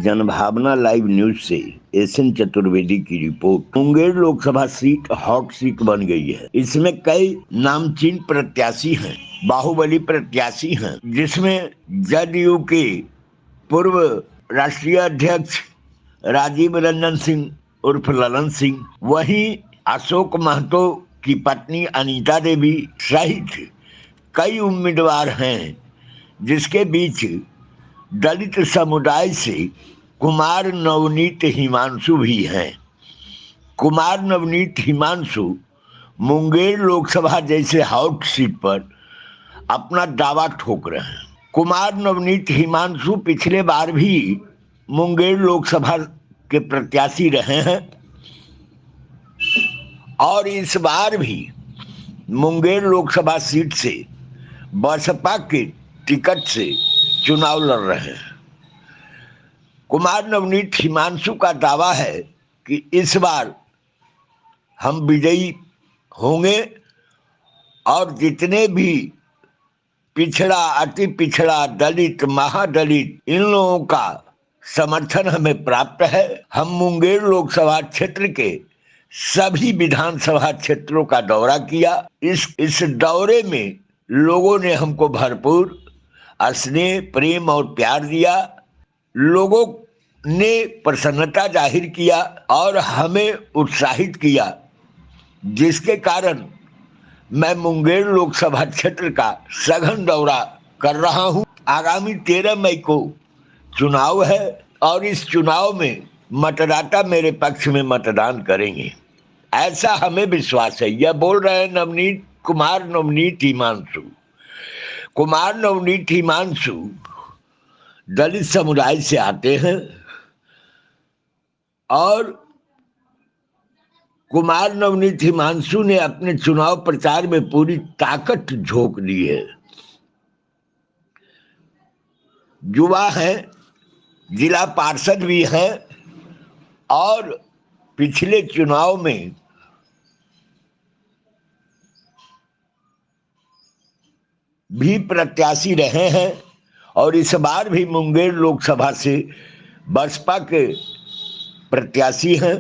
जनभावना live news से SN Chaturvedi की report. Munger Lok Sabha seat hot seat बन गई है। इसमें कई नामचीन प्रत्याशी हैं, बाहुबली प्रत्याशी हैं, जिसमें जदयू के पूर्व राष्ट्रीय अध्यक्ष राजीव रंजन सिंह उर्फ ललन सिंह, वहीं अशोक महतो की पत्नी अनीता देवी सहित कई उम्मीदवार हैं, जिसके बीच दलित समुदाय से कुमार नवनीत हिमांशु भी हैं। कुमार नवनीत हिमांशु मुंगेर लोकसभा जैसे हॉट सीट पर अपना दावा ठोक रहे हैं। कुमार नवनीत हिमांशु पिछले बार भी मुंगेर लोकसभा के प्रत्याशी रहे हैं और इस बार भी मुंगेर लोकसभा सीट से बसपा के टिकट से चुनाव लड़ रहे हैं। कुमार नवनीत हिमांशु का दावा है कि इस बार हम विजयी होंगे और जितने भी पिछड़ा, अति पिछड़ा, दलित, महादलित, इन लोगों का समर्थन हमें प्राप्त है। हम मुंगेर लोकसभा क्षेत्र के सभी विधानसभा क्षेत्रों का दौरा किया। इस दौरे में लोगों ने हमको भरपूर स्नेह, प्रेम और प्यार दिया। लोगों ने प्रसन्नता जाहिर किया और हमें उत्साहित किया, जिसके कारण मैं मुंगेर लोकसभा क्षेत्र का सघन दौरा कर रहा हूं। आगामी 13 मई को चुनाव है और इस चुनाव में मतदाता मेरे पक्ष में मतदान करेंगे, ऐसा हमें विश्वास है। यह बोल रहे हैं कुमार नवनीत हिमांशु। कुमार नवनीत हिमांशु दलित समुदाय से आते हैं और कुमार नवनीत हिमांशु ने अपने चुनाव प्रचार में पूरी ताकत झोंक दी है। युवा हैं, जिला पार्षद भी हैं और पिछले चुनाव में भी प्रत्याशी रहे हैं और इस बार भी मुंगेर लोकसभा से बसपा के प्रत्याशी हैं।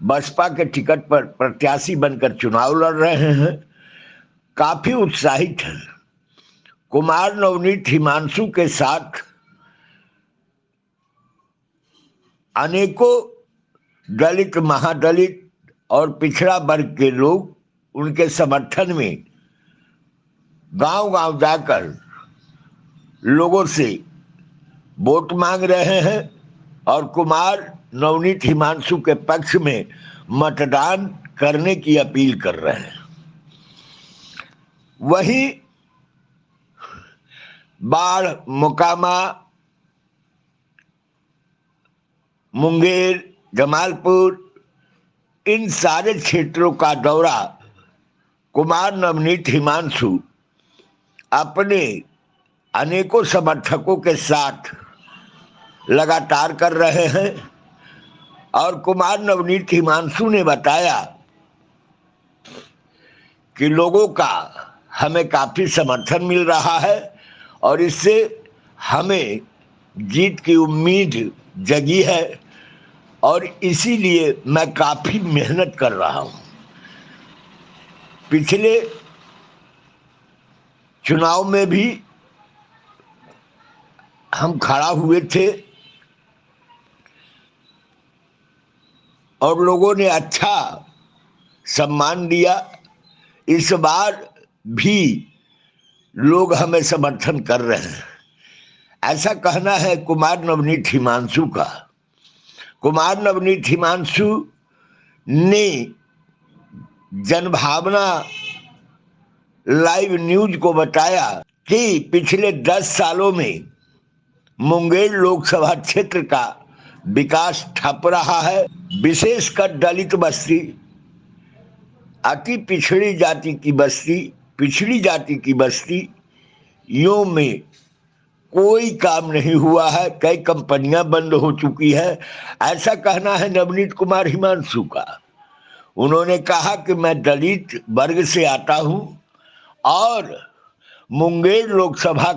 बसपा के टिकट पर प्रत्याशी बनकर चुनाव लड़ रहे हैं। काफी उत्साहित हैं। कुमार नवनीत हिमांशु के साथ अनेकों दलित, महादलित और पिछड़ा वर्ग के लोग उनके समर्थन में गांव-गांव जाकर लोगों से वोट मांग रहे हैं और कुमार नवनीत हिमांशु के पक्ष में मतदान करने की अपील कर रहे हैं। वहीं बाढ़, मोकामा, मुंगेर, जमालपुर, इन सारे क्षेत्रों का दौरा कुमार नवनीत हिमांशु अपने अनेकों समर्थकों के साथ लगातार कर रहे हैं और कुमार नवनीत हिमांशु ने बताया कि लोगों का हमें काफी समर्थन मिल रहा है और इससे हमें जीत की उम्मीद जगी है और इसीलिए मैं काफी मेहनत कर रहा हूं। पिछले चुनाव में भी हम खड़ा हुए थे और लोगों ने अच्छा सम्मान दिया। इस बार भी लोग हमें समर्थन कर रहे हैं, ऐसा कहना है कुमार नवनीत हिमांशु का। कुमार नवनीत हिमांशु ने जनभावना लाइव न्यूज को बताया कि पिछले 10 सालों में मुंगेर लोकसभा क्षेत्र का विकास ठप रहा है। विशेषकर दलित बस्ती, अति पिछड़ी जाति की बस्ती, पिछड़ी जाति की बस्तियों में कोई काम नहीं हुआ है। कई कंपनियां बंद हो चुकी है, ऐसा कहना है नवनीत कुमार हिमांशु का। उन्होंने कहा कि मैं दलित वर्ग से आता हूं और मुंगेर लोकसभा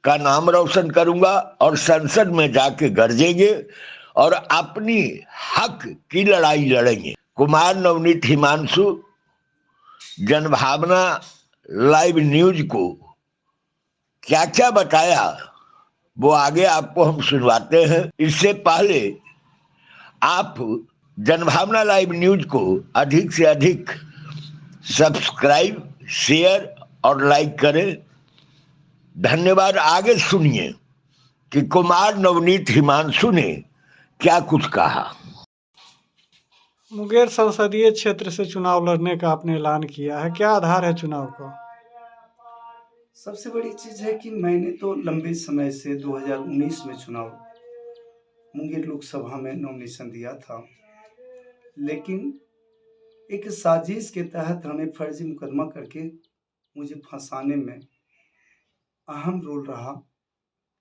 का नाम रोशन करूंगा और संसद में जाके गरजेंगे और अपनी हक की लड़ाई लड़ेंगे। कुमार नवनीत हिमांशु जनभावना लाइव न्यूज को क्या क्या बताया वो आगे आपको हम सुनवाते हैं। इससे पहले आप जनभावना लाइव न्यूज को अधिक से अधिक सब्सक्राइब, शेयर और लाइक करें। धन्यवाद। आगे सुनिए कि कुमार नवनीत हिमांशु ने क्या कुछ कहा। मुंगेर संसदीय क्षेत्र से चुनाव लड़ने का आपने ऐलान किया है, क्या आधार है चुनाव का? सबसे बड़ी चीज है कि मैंने तो लंबे समय से 2019 में चुनाव मुंगेर लोकसभा में नॉमिनेशन दिया था, लेकिन एक साजिश के तहत हमें फर्जी मुकदमा करके मुझे फंसाने में अहम रोल रहा,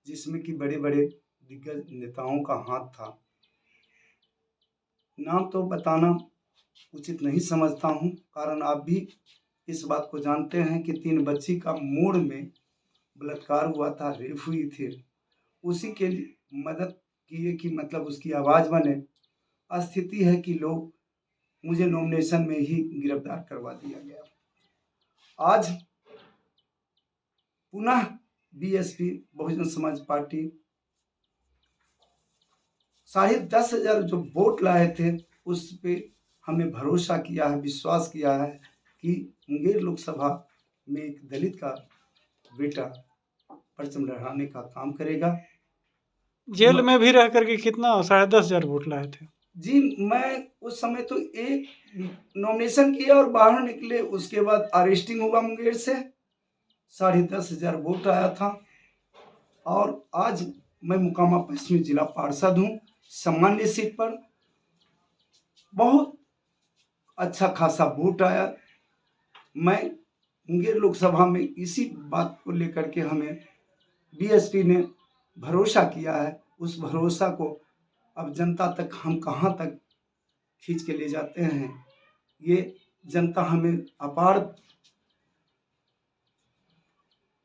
जिसमें कि बड़े बड़े दिग्गज नेताओं का हाथ था। नाम तो बताना उचित नहीं समझता हूं, कारण आप भी इस बात को जानते हैं कि 3 बच्ची का मोड़ में बलात्कार हुआ था, रेप हुई थी। उसी के लिए मदद किए कि मतलब उसकी आवाज़ बने। स्थिति है कि लोग मुझे नॉमिनेशन में ही गिरफ्तार करवा दिया गया। आज पुनः बीएसपी बहुजन समाज पार्टी 10,500 जो वोट लाए थे उस पे हमें भरोसा किया है, विश्वास किया है कि मुंगेर लोकसभा में एक दलित का बेटा परचम लहराने का काम करेगा। जेल में भी रह करके कितना 10,500 वोट लाए थे? जी, मैं उस समय तो एक नॉमिनेशन किया और बाहर निकले, उसके बाद अरेस्टिंग हुआ मुंगेर से, 10,500 वोट आया था। और आज मैं मुकामा पश्चिमी जिला पार्षद हूँ, सामान्य सीट पर बहुत अच्छा खासा वोट आया। मैं मुंगेर लोकसभा में इसी बात को लेकर के हमें बीएसपी ने भरोसा किया है। उस भरोसा को अब जनता तक हम कहाँ तक खींच के ले जाते हैं, ये जनता हमें अपार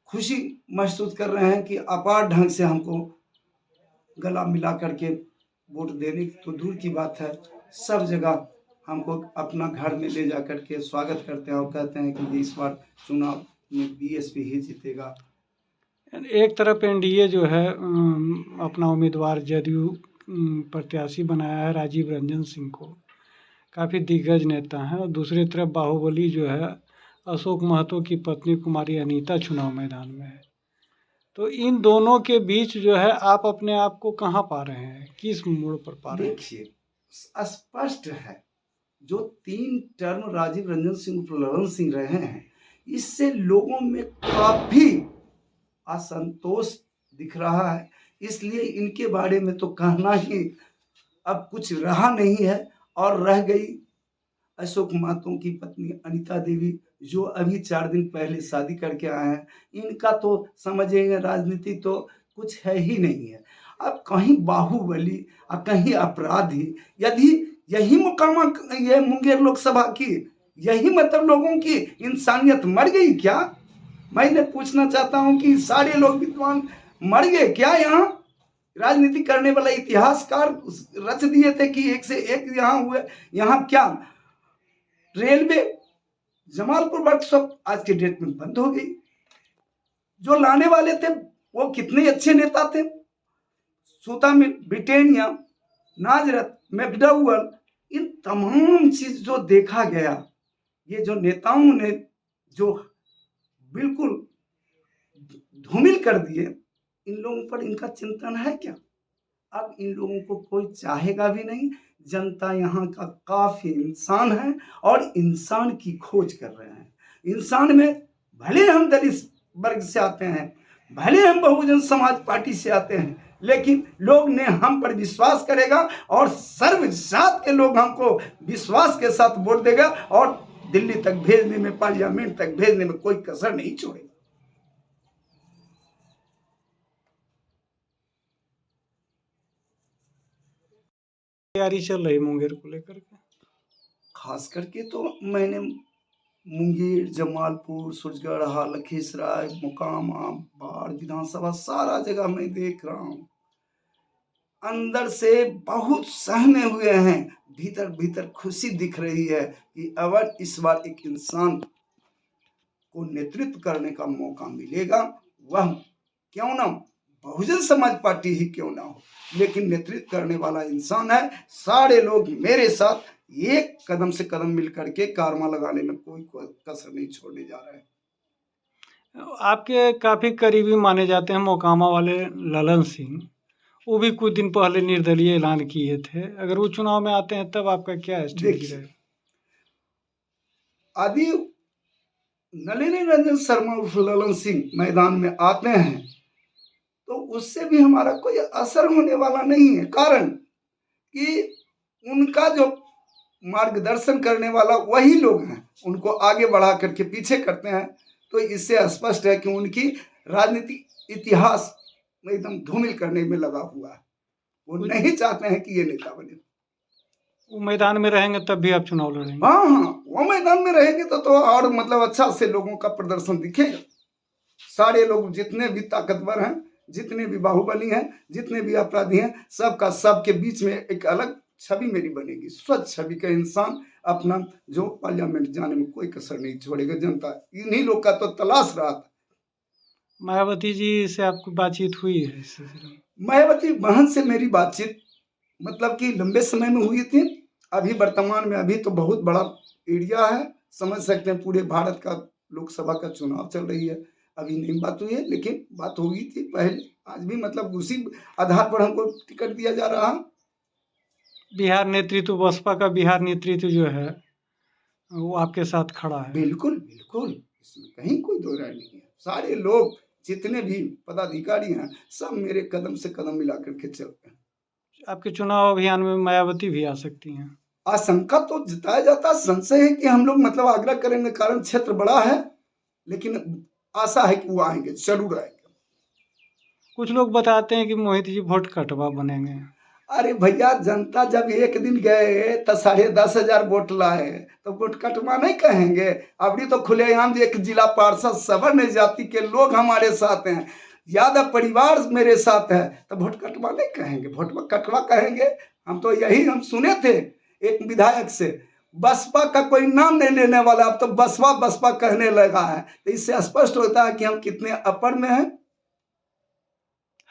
खुशी महसूस कर रहे हैं कि अपार ढंग से हमको गला मिला करके वोट देने तो दूर की बात है, सब जगह हमको अपना घर में ले जा करके स्वागत करते हैं और कहते हैं कि इस बार चुनाव में बीएसपी ही जीतेगा। एक तरफ एनडीए जो है अपना उम्मीदवार जदयू प्रत्याशी बनाया है राजीव रंजन सिंह को, काफ़ी दिग्गज नेता हैं, और दूसरी तरफ बाहुबली जो है अशोक महतो की पत्नी कुमारी अनीता चुनाव मैदान में है। तो इन दोनों के बीच जो है आप अपने आप को कहाँ पा रहे हैं, किस मोड़ पर पा रहे हैं? देखिए, स्पष्ट है, जो 3 टर्म राजीव रंजन सिंह प्रलवन सिंह रहे हैं, इससे लोगों में काफी असंतोष दिख रहा है। इसलिए इनके बारे में तो कहना ही अब कुछ रहा नहीं है। और रह गई अशोक महतो की पत्नी अनीता देवी, जो अभी 4 दिन पहले शादी करके आए हैं, इनका तो समझिएगा राजनीति तो कुछ है ही नहीं है। अब कहीं बाहुबली और कहीं अपराधी, यदि यही मुकामा ये मुंगेर लोकसभा की यही मतलब लोगों की इंसानियत मर गई क्या? मैं पूछना चाहता हूं कि सारे लोग विद्वान मर गए क्या? यहाँ राजनीति करने वाला इतिहासकार रच दिए थे कि एक से एक यहाँ हुए। यहाँ क्या रेलवे जमालपुर वर्कशॉप आज के डेट में बंद हो गई। जो लाने वाले थे वो कितने अच्छे नेता थे, सुतामिल, ब्रिटेनिया, नाजरत, मैकडॉवेल, इन तमाम चीज जो देखा गया, ये जो नेताओं ने जो बिल्कुल धूमिल कर दिए, इन लोगों पर इनका चिंतन है क्या? अब इन लोगों को कोई चाहेगा भी नहीं। जनता यहाँ का काफी इंसान है और इंसान की खोज कर रहे हैं। इंसान में भले हम दलित वर्ग से आते हैं, भले हम बहुजन समाज पार्टी से आते हैं, लेकिन लोग ने हम पर विश्वास करेगा और सर्व जात के लोग हमको विश्वास के साथ वोट देगा और दिल्ली तक भेजने में, पार्लियामेंट तक भेजने में कोई कसर नहीं छोड़ेगा। तैयारी चल रही मुंगेर को लेकर के? खास करके तो मैंने मुंगेर, जमालपुर, सूरजगढ़, लखीसराय, मोकामा, बाढ़ विधानसभा सारा जगह मैं देख रहा हूँ। अंदर से बहुत सहमे हुए हैं, भीतर भीतर खुशी दिख रही है कि अगर इस बार एक इंसान को नेतृत्व करने का मौका मिलेगा, वह क्यों ना बहुजन समाज पार्टी ही क्यों ना हो, लेकिन नेतृत्व करने वाला इंसान है। सारे लोग मेरे साथ एक कदम से कदम मिल करके कारवा लगाने में कोई कसर नहीं छोड़ने जा रहे हैं। आपके काफ़ी करीबी माने जाते हैं मोकामा वाले ललन सिंह, वो भी कुछ दिन पहले निर्दलीय ऐलान किए थे। अगर वो चुनाव में आते हैं तब आपका क्या स्ट्रेटजी देखिए, रहेगा? आदि नलिनी रंजन शर्मा उर्फ ललन सिंह मैदान में आते हैं तो उससे भी हमारा कोई असर होने वाला नहीं है। कारण कि उनका जो मार्गदर्शन करने वाला वही लोग हैं, उनको आगे बढ़ा करके पीछे करते हैं। तो इससे स्पष्ट है कि उनकी राजनीतिक इतिहास में एकदम धूमिल करने में लगा हुआ है। वो नहीं चाहते हैं कि ये नेता बने। वो मैदान में रहेंगे तब भी आप चुनाव लड़ेंगे? हाँ, वो मैदान में रहेंगे तो और मतलब अच्छा से लोगों का प्रदर्शन दिखेगा। सारे लोग जितने भी ताकतवर हैं, जितने भी बाहुबली हैं, जितने भी अपराधी हैं, सबका सबके बीच में एक अलग छवि मेरी बनेगी, स्वच्छ छवि का इंसान अपना जो पार्लियामेंट जाने में कोई कसर नहीं छोड़ेगा। जनता इन्हीं लोग का तो तलाश रहा था। मायावती जी से आपकी बातचीत हुई है इस सिलसिले में? मायावती बहन से मेरी बातचीत मतलब कि लंबे समय में हुई थी। अभी वर्तमान में अभी तो बहुत बड़ा एरिया है, समझ सकते हैं पूरे भारत का लोकसभा का चुनाव चल रही है। अभी नहीं बात हुई है, लेकिन बात हो गई थी पहले। आज भी मतलब उसी आधार पर हमको टिकट दिया जा रहा है। बिहार नेतृत्व, बसपा का बिहार नेतृत्व जो है वो आपके साथ खड़ा है? बिल्कुल बिल्कुल, इसमें कहीं कोई दो राय नहीं है। सारे लोग जितने भी पदाधिकारी हैं सब मेरे कदम से कदम मिला करके चलते हैं। आपके चुनाव अभियान में मायावती भी आ सकती हैं? आशंका तो जताया जाता, संशय है कि हम लोग मतलब आग्रह करेंगे, कारण क्षेत्र बड़ा है, लेकिन आशा है कि वो आएंगे, जरूर आएंगे। कुछ लोग बताते हैं कि मोहित जी वोट कटवा बनेंगे। अरे भैया, जनता जब एक दिन गए तो 10,500 वोट लाए तो वोट कटवा नहीं कहेंगे? अभी तो खुलेआम एक जिला पार्षद सवर्ण जाति के लोग हमारे साथ हैं, यादव परिवार मेरे साथ है, तो वोट कटवा नहीं कहेंगे, वोट कटवा कहेंगे। हम तो यही हम सुने थे एक विधायक से, बसपा का कोई नाम नहीं लेने वाला, अब तो बसपा बसपा कहने लगा है। तो इससे स्पष्ट होता है कि हम कितने अपर में हैं।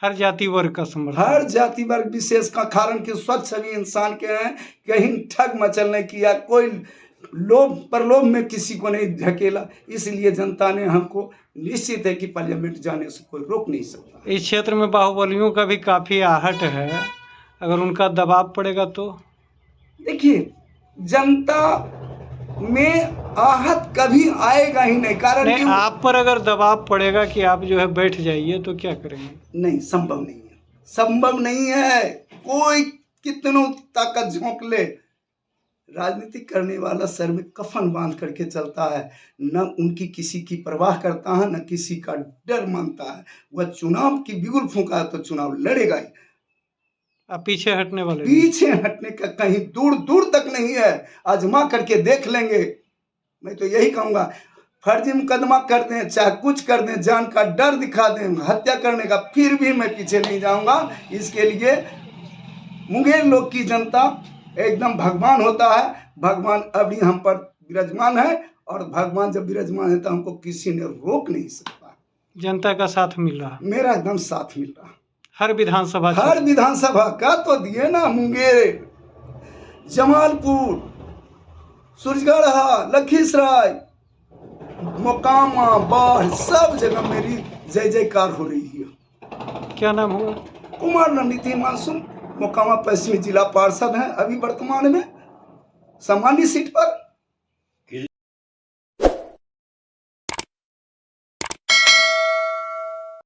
हर जाति वर्ग का समर्थन, हर जाति वर्ग विशेष का, कारण कि स्वच्छ छवि इंसान के हैं, कहीं ठग मचल नहीं किया, कोई लोभ प्रलोभ में किसी को नहीं धकेला। इसलिए जनता ने हमको निश्चित है कि पार्लियामेंट जाने से कोई रोक नहीं सकता। इस क्षेत्र में बाहुबलियों का भी काफ़ी आहट है, अगर उनका दबाव पड़ेगा तो? देखिए, जनता में आहत कभी आएगा ही नहीं, कारण नहीं, कि आप पर अगर दबाव पड़ेगा कि आप जो है बैठ जाइए तो क्या करेंगे? नहीं, संभव नहीं है, संभव नहीं है। कोई कितनों ताकत झोंक ले, राजनीति करने वाला सर में कफन बांध करके चलता है, न उनकी किसी की परवाह करता है, न किसी का डर मानता है। वह चुनाव की बिगुल फूंका तो चुनाव लड़ेगा ही। आप पीछे हटने वाले नहीं? पीछे हटने का कहीं दूर दूर तक नहीं है। आजमा करके देख लेंगे। मैं तो यही कहूंगा, फर्जी मुकदमा कर दें, चाहे कुछ कर दें, जान का डर दिखा दें, हत्या करने का, फिर भी मैं पीछे नहीं जाऊंगा। इसके लिए मुंगेर लोग की जनता एकदम भगवान होता है। भगवान अभी हम पर विराजमान है, और भगवान जब विराजमान है तो हमको किसी ने रोक नहीं सकता। जनता का साथ मिल रहा? मेरा एकदम साथ मिल रहा। हर विधानसभा हर विधानसभा का तो दिए ना, मुंगेर, जमालपुर, सूरजगढ़, लखीसराय, मोकामा, बाढ़, सब जगह मेरी जय जयकार हो रही है। क्या नाम हुआ? कुमार रणनीति मासूम, मोकामा पश्चिमी जिला पार्षद हैं अभी वर्तमान में, सामान्य सीट पर।